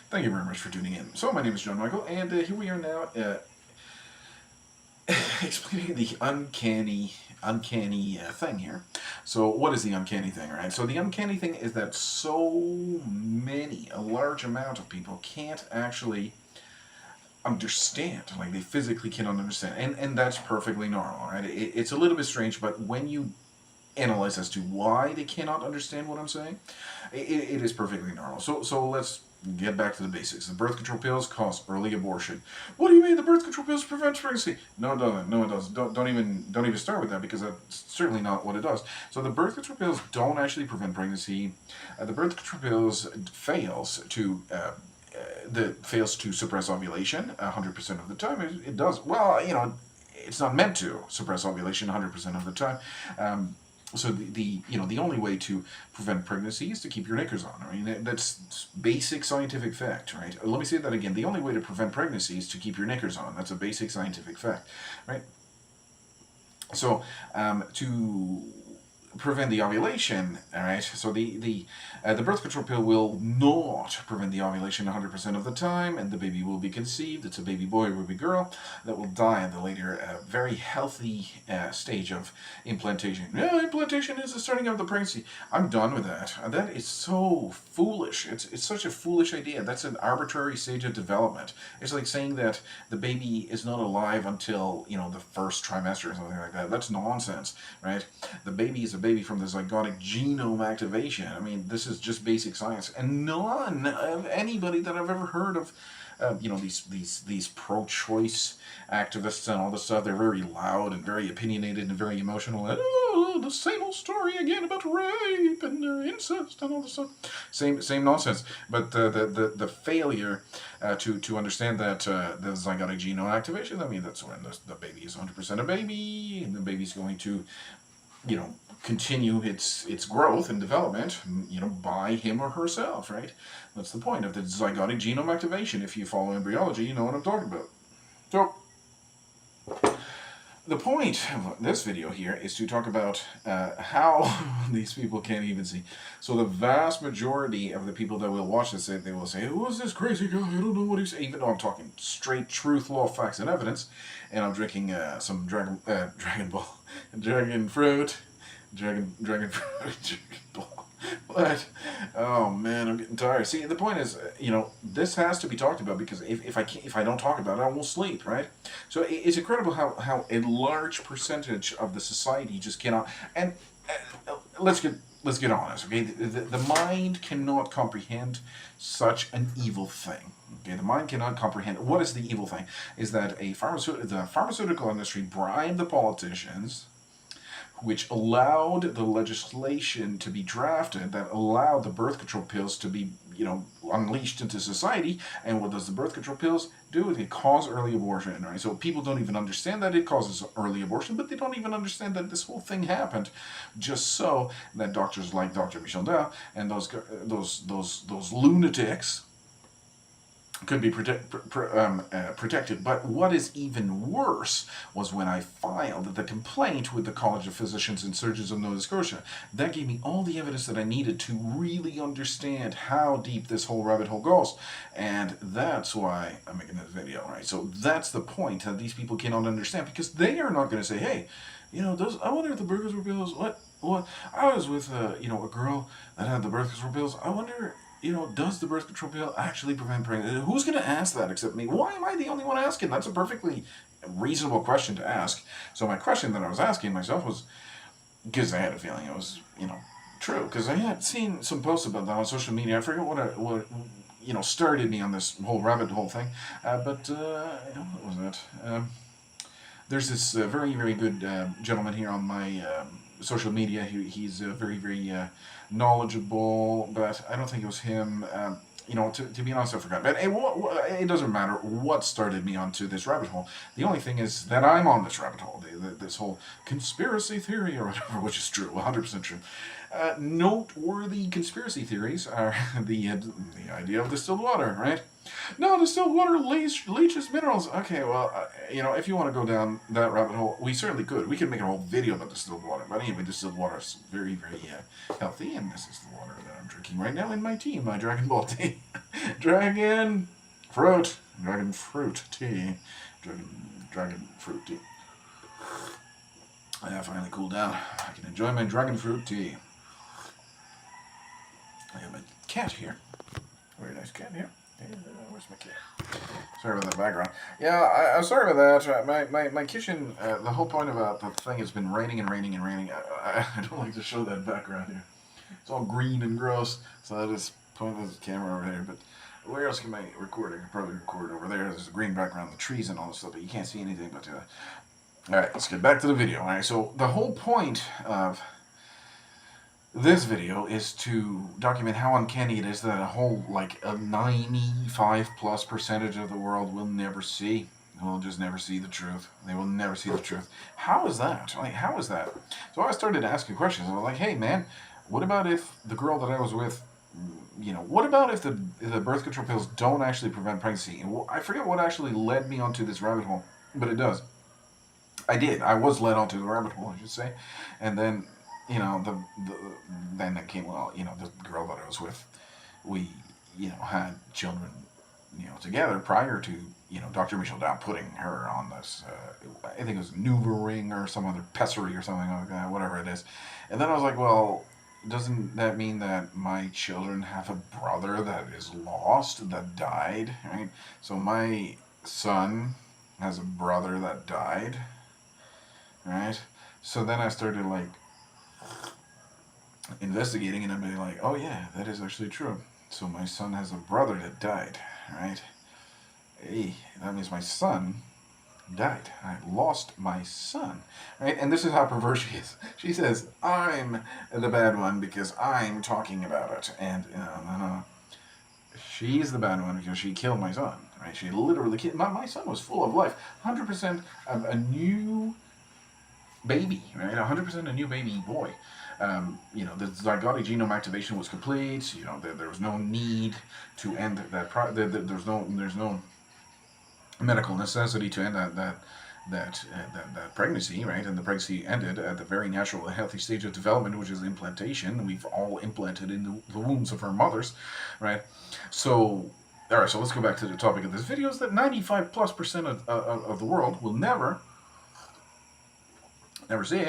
Thank you very much for tuning in. So, my name is John Michael, and here we are now explaining the uncanny thing here. So, what is the uncanny thing, right? So, the uncanny thing is that a large amount of people can't actually understand, like they physically cannot understand, and that's perfectly normal, right? It's a little bit strange, but when you analyze as to why they cannot understand what I'm saying, it is perfectly normal. So let's get back to the basics. The birth control pills cause early abortion. What do you mean the birth control pills prevent pregnancy? No, it doesn't. No, it doesn't. Don't even start with that, because that's certainly not what it does. So the birth control pills don't actually prevent pregnancy. The birth control pills fails to suppress ovulation 100% of the time. It does. Well, it's not meant to suppress ovulation 100% of the time. So the only way to prevent pregnancy is to keep your knickers on. I mean, that's basic scientific fact, right? Let me say that again. The only way to prevent pregnancy is to keep your knickers on. That's a basic scientific fact, right? So to prevent the ovulation, all right. So the birth control pill will not prevent the ovulation 100% of the time, and the baby will be conceived. It's a baby boy or baby girl that will die at the later, very healthy stage of implantation. Yeah, implantation is the starting of the pregnancy. I'm done with that. That is so foolish. It's such a foolish idea. That's an arbitrary stage of development. It's like saying that the baby is not alive until the first trimester or something like that. That's nonsense, right? The baby is a baby from the zygotic genome activation. I mean, this is just basic science, and none of anybody that I've ever heard of, these pro-choice activists and all this stuff. They're very loud and very opinionated and very emotional. And, oh, the same old story again about rape and incest and all this stuff. Same nonsense. But the failure to understand that the zygotic genome activation. I mean, that's when the baby is 100% a baby, and the baby's going to continue its growth and development, by him or herself, right? That's the point of the zygotic genome activation. If you follow embryology, you know what I'm talking about. So, the point of this video here is to talk about how these people can't even see. So the vast majority of the people that will watch this, they will say, "Who is this crazy guy? I don't know what he's saying." Even though I'm talking straight truth, law, facts, and evidence, and I'm drinking some Dragon fruit, Dragon Dragon Ball. But oh man, I'm getting tired. See, the point is, this has to be talked about, because if I don't talk about it, I won't sleep, right? So it's incredible how a large percentage of the society just cannot. And let's get honest, okay? The mind cannot comprehend such an evil thing. Okay, the mind cannot comprehend. What is the evil thing? Is that the pharmaceutical industry bribed the politicians, which allowed the legislation to be drafted that allowed the birth control pills to be, unleashed into society. And what does the birth control pills do? They cause early abortion, right? So people don't even understand that it causes early abortion, but they don't even understand that this whole thing happened just so that doctors like Dr. Michel Dell and those lunatics could be protected. But what is even worse was when I filed the complaint with the College of Physicians and Surgeons of Nova Scotia. That gave me all the evidence that I needed to really understand how deep this whole rabbit hole goes. And that's why I'm making this video, right? So that's the point that these people cannot understand, because they are not going to say, hey, I wonder if the birth control pills, what, I was with, a girl that had the birth control pills. I wonder, does the birth control pill actually prevent pregnancy? Who's going to ask that except me? Why am I the only one asking? That's a perfectly reasonable question to ask. So my question that I was asking myself was, because I had a feeling it was, true, because I had seen some posts about that on social media. I forget what started me on this whole rabbit hole thing, but what was that? There's this very, very good gentleman here on my social media. He's very, very knowledgeable, but I don't think it was him. To be honest, I forgot. But it doesn't matter what started me onto this rabbit hole. The only thing is that I'm on this rabbit hole, this whole conspiracy theory or whatever, which is true, 100% true. Noteworthy conspiracy theories are the idea of distilled water, right? No, distilled water leaches minerals. Okay, well, if you want to go down that rabbit hole, we certainly could. We could make a whole video about distilled water. But anyway, distilled water is very, very healthy, and this is the water that I'm drinking right now in my tea, my Dragon Ball tea. Dragon fruit. Dragon fruit tea. Dragon fruit tea. I finally cooled down. I can enjoy my dragon fruit tea. I have my cat here. Very nice cat here. Where's my cat? Sorry about that background. Yeah, I'm sorry about that. My kitchen, the whole point about the thing has been raining and raining and raining. I don't like to show that background here. It's all green and gross, so I just point the camera over here. But where else can I record? I can probably record over there. There's a green background, the trees and all this stuff, but you can't see anything. But alright, let's get back to the video. Alright, so the whole point of this video is to document how uncanny it is that a whole, like, a 95+% of the world will never see. Will just never see the truth. They will never see the truth. How is that? Like, how is that? So I started asking questions. I was like, hey, man, what about if the girl that I was with, you know, what about if the birth control pills don't actually prevent pregnancy? And I forget what actually led me onto this rabbit hole, but it does. I was led onto the rabbit hole, I should say. And then, you know, then it came, well, you know, the girl that I was with, we, you know, had children, you know, together prior to, you know, Dr. Michelle Dow putting her on this, I think it was NuvaRing or some other pessary or something like that, whatever it is. And then I was like, well, doesn't that mean that my children have a brother that is lost, that died, right? So my son has a brother that died, right? So then I started, like, investigating, and I'm like, oh yeah, that is actually true. So my son has a brother that died, right? Hey, that means my son died. I lost my son, right? And this is how perverse she is. She says, I'm the bad one because I'm talking about it. And, no. She's the bad one because she killed my son, right? She literally killed, my son was full of life. 100% a new baby, right? 100% a new baby boy. You know, the zygotic genome activation was complete. You know, there was no need to end that. There's no medical necessity to end that pregnancy, right? And the pregnancy ended at the very natural and healthy stage of development, which is implantation. We've all implanted in the wombs of our mothers, right? So, all right. So let's go back to the topic of this video: is that 95+% of the world will never see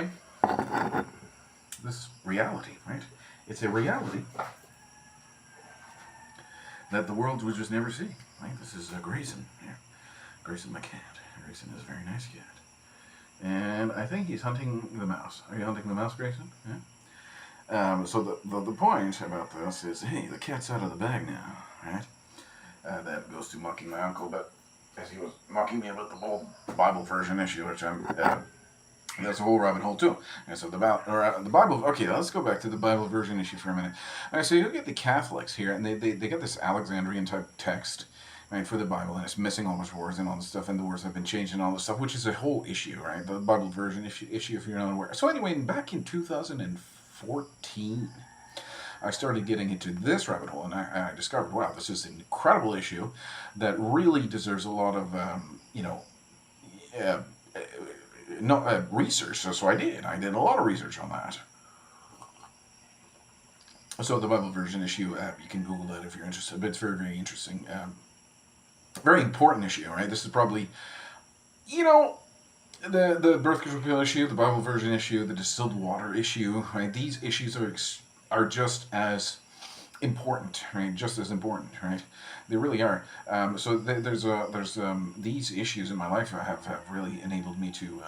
this reality, right? It's a reality that the world would just never see, right? This is Grayson here. Grayson, my cat. Grayson is a very nice cat. And I think he's hunting the mouse. Are you hunting the mouse, Grayson? Yeah. So the point about this is, hey, the cat's out of the bag now, right? That goes to mocking my uncle, but as he was mocking me about the whole Bible version issue, which I'm... that's a whole rabbit hole too. And so the Bible. Okay, let's go back to the Bible version issue for a minute. All right, so you look at the Catholics here, and they get this Alexandrian type text, right, for the Bible, and it's missing all those words and all this stuff, and the words have been changed and all this stuff, which is a whole issue, right? The Bible version issue if you're not aware. So anyway, back in 2014. I started getting into this rabbit hole, and I discovered, wow, this is an incredible issue that really deserves a lot of, research. So I did a lot of research on that. So the Bible version issue, you can Google it if you're interested, but it's very, very interesting. Very important issue, right? This is probably, you know, the birth control pill issue, the Bible version issue, the distilled water issue, right? These issues are just as important, right? Just as important, right? They really are. So there's these issues in my life have really enabled me to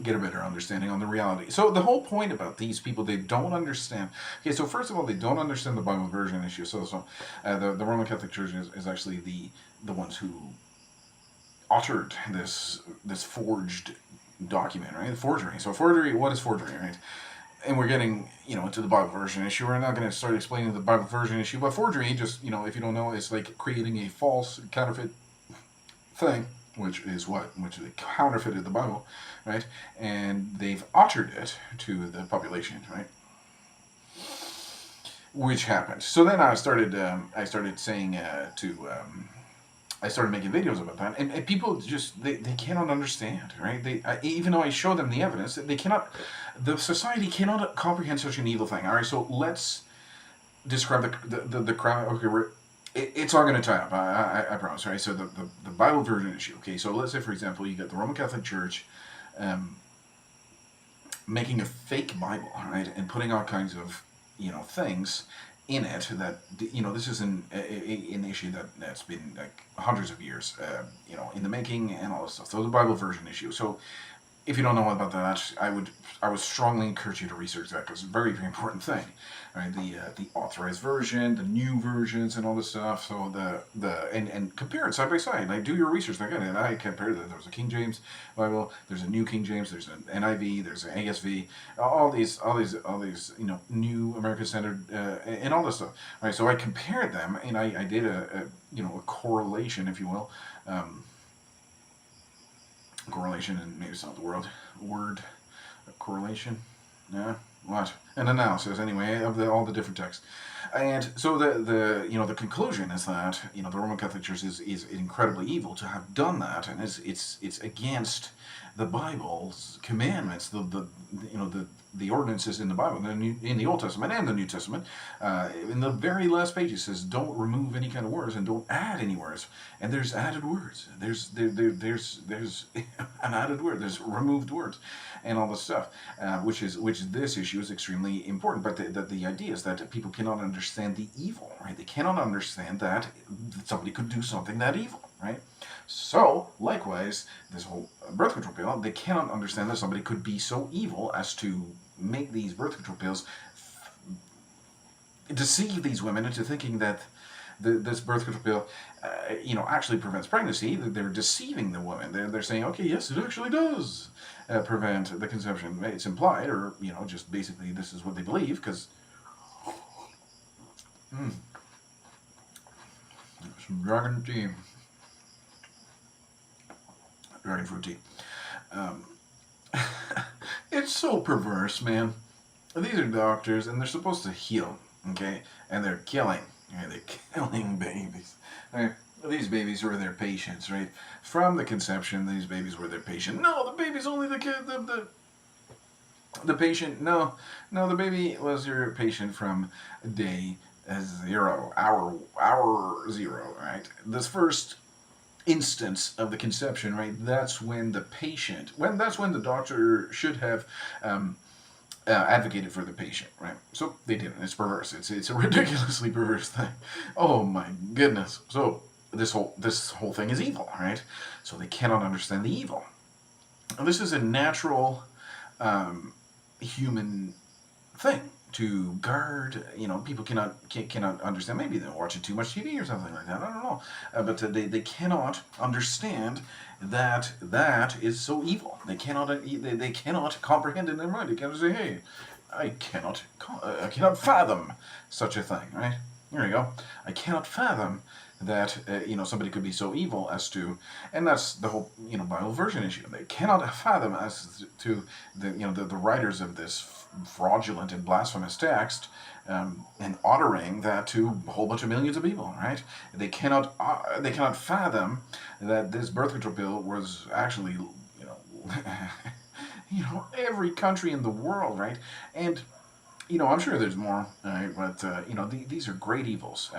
get a better understanding on the reality. So the whole point about these people, they don't understand. Okay, so first of all, they don't understand the Bible version issue. So the Roman Catholic Church is actually the ones who authored this forged document, right? Forgery. So forgery, what is forgery, right? And we're getting, you know, into the Bible version issue. We're not going to start explaining the Bible version issue, but forgery, just, you know, if you don't know, it's like creating a false, counterfeit thing, which they counterfeited the Bible, right? And they've altered it to the population, right? Which happened. So then I started saying I started making videos about that, and people just, they cannot understand, right? Even though I show them the evidence, the society cannot comprehend such an evil thing. All right, so let's describe the crime. Okay, it's all going to tie up. I promise. Right. So the Bible version issue. Okay. So let's say, for example, you got the Roman Catholic Church, um, making a fake Bible, right, and putting all kinds of things in it that this is an issue that's been like hundreds of years in the making and all this stuff. So the Bible version issue. So if you don't know about that, I would strongly encourage you to research that because it's a very, very important thing. Right, the authorized version, the new versions, and all this stuff. So and compare it side by side. Like do your research. Like and I compared it. There's a King James Bible. There's a New King James. There's an NIV. There's an ASV. All these New American Standard and all this stuff. Right. So I compared them and I did a correlation, if you will. Correlation, and maybe it's not the word correlation. Yeah, what an analysis anyway of all the different texts, and so the conclusion is that the Roman Catholic Church is incredibly evil to have done that, and it's against the Bible's commandments, the ordinances in the Bible, in the Old Testament and the New Testament. In the very last page, it says, "Don't remove any kind of words and don't add any words." And there's added words. There's an added word. There's removed words, and all this stuff, which this issue is extremely important. But the idea is that people cannot understand the evil, right? They cannot understand that somebody could do something that evil, right? So, likewise, this whole birth control pill, they cannot understand that somebody could be so evil as to make these birth control pills deceive these women into thinking that this birth control pill, actually prevents pregnancy. They're deceiving the woman. They're saying, okay, yes, it actually does prevent the conception. It's implied, or just basically this is what they believe, because some dragon tea. Dragon fruit tea. It's so perverse, man. These are doctors, and they're supposed to heal, okay? And they're killing. Right? They're killing babies. Right? These babies were their patients, right? From the conception, these babies were their patient. No, the baby's only the kid. The patient. No, the baby was your patient from day 0, hour 0, right? This first instance of the conception, right? That's when the patient, that's when the doctor should have advocated for the patient, right? So they didn't. It's perverse. It's a ridiculously perverse thing. Oh my goodness. So this whole thing is evil, right? So they cannot understand the evil. And this is a natural human thing to guard. People cannot understand. Maybe they're watching too much TV or something like that. I don't know, but they cannot understand that is so evil. They cannot comprehend in their mind. They cannot say, "Hey, I cannot fathom such a thing." Right? There you go. I cannot fathom that somebody could be so evil as to, and that's the whole Bible version issue. They cannot fathom as to the writers of this fraudulent and blasphemous text, and uttering that to a whole bunch of millions of people. Right? They cannot fathom that this birth control pill was actually every country in the world, right? And I'm sure there's more, right? But these are great evils.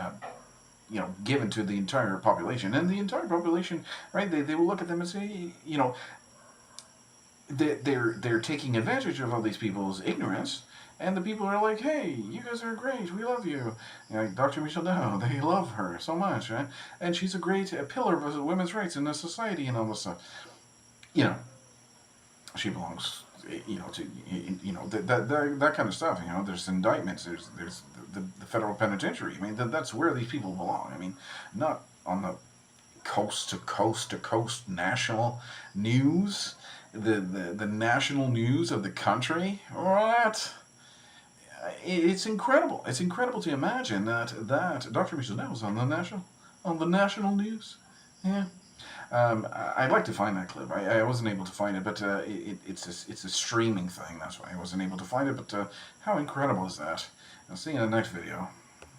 Given to the entire population, and the entire population, right? They will look at them and say, they're taking advantage of all these people's ignorance, and the people are like, hey, you guys are great, we love you. Like Dr. Michelle Dow, they love her so much, right? And she's a great pillar of women's rights in the society and all this stuff. She belongs, to that kind of stuff. There's indictments. There's the federal penitentiary. I mean, that's where these people belong. I mean, not on the coast to coast to coast national news, the national news of the country. What? It's incredible. It's incredible to imagine that Dr. Michelle Dow was on the national news. Yeah. I'd like to find that clip. I wasn't able to find it, but it's a streaming thing. That's why I wasn't able to find it. But how incredible is that? I'll see you in the next video.